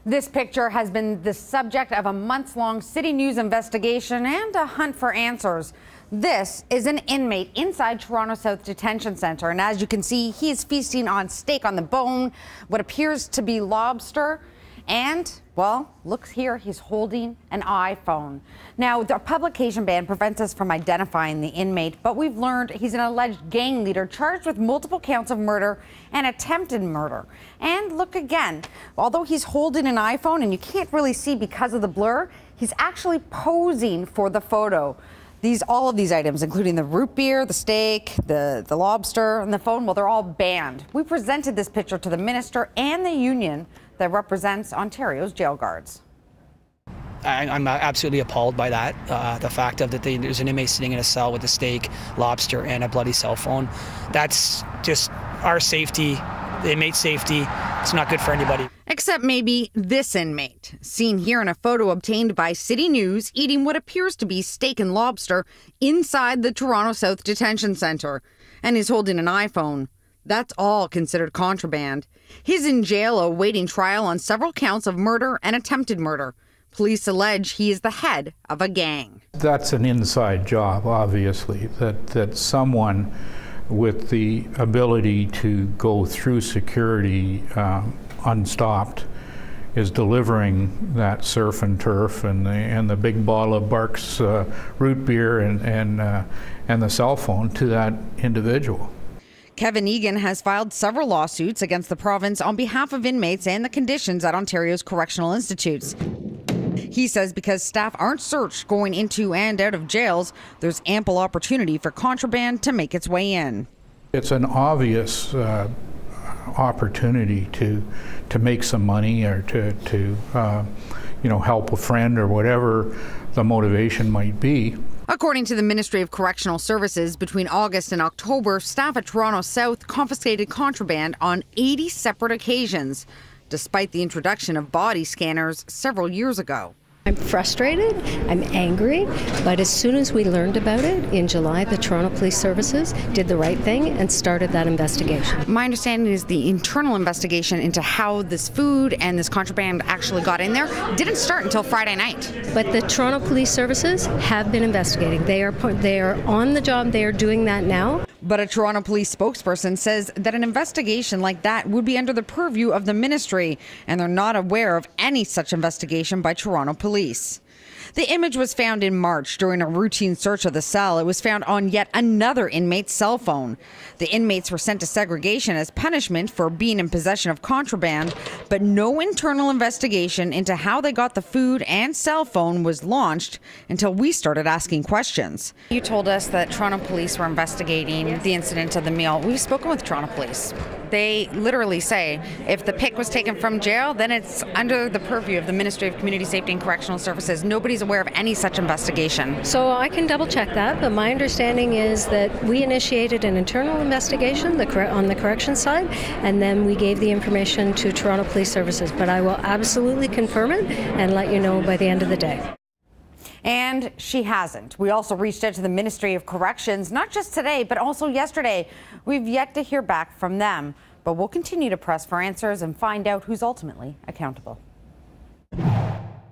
This picture has been the subject of a months-long City News investigation and a hunt for answers. This is an inmate inside Toronto South Detention Centre, and as you can see, he is feasting on steak on the bone, what appears to be lobster, and, well, look here, he's holding an iPhone. Now, the publication ban prevents us from identifying the inmate, but we've learned he's an alleged gang leader charged with multiple counts of murder and attempted murder. And look again, although he's holding an iPhone and you can't really see because of the blur, he's actually posing for the photo. All of these items, including the root beer, the steak, the lobster, and the phone, well, they're all banned. We presented this picture to the minister and the union that represents Ontario's jail guards. I'm absolutely appalled by that. The fact that there's an inmate sitting in a cell with a steak, lobster, and a bloody cell phone. That's just our safety, the inmate's safety. It's not good for anybody. Except maybe this inmate, seen here in a photo obtained by City News eating what appears to be steak and lobster inside the Toronto South Detention Centre. And he's holding an iPhone. That's all considered contraband. He's in jail awaiting trial on several counts of murder and attempted murder. Police allege he is the head of a gang. That's an inside job, obviously, that someone with the ability to go through security unstopped is delivering that surf and turf and the big bottle of Barks root beer and the cell phone to that individual. Kevin Egan has filed several lawsuits against the province on behalf of inmates and the conditions at Ontario's correctional institutes. He says because staff aren't searched going into and out of jails, there's ample opportunity for contraband to make its way in. It's an obvious opportunity to make some money or to help a friend or whatever the motivation might be. According to the Ministry of Correctional Services, between August and October, staff at Toronto South confiscated contraband on 80 separate occasions, despite the introduction of body scanners several years ago. I'm frustrated, I'm angry, but as soon as we learned about it in July, the Toronto Police Services did the right thing and started that investigation. My understanding is the internal investigation into how this food and this contraband actually got in there didn't start until Friday night. But the Toronto Police Services have been investigating. They are on the job, they are doing that now. But a Toronto police spokesperson says that an investigation like that would be under the purview of the ministry, and they're not aware of any such investigation by Toronto police. The image was found in March during a routine search of the cell. It was found on yet another inmate's cell phone. The inmates were sent to segregation as punishment for being in possession of contraband, but no internal investigation into how they got the food and cell phone was launched until we started asking questions. You told us that Toronto police were investigating the incident of the meal. We've spoken with Toronto police. They literally say if the pick was taken from jail, then it's under the purview of the Ministry of Community Safety and Correctional Services. Nobody's aware of any such investigation. So I can double check that, but my understanding is that we initiated an internal investigation on the correction side, and then we gave the information to Toronto Police Services. But I will absolutely confirm it and let you know by the end of the day. And she hasn't. We also reached out to the Ministry of Corrections, not just today, but also yesterday. We've yet to hear back from them, but we'll continue to press for answers and find out who's ultimately accountable.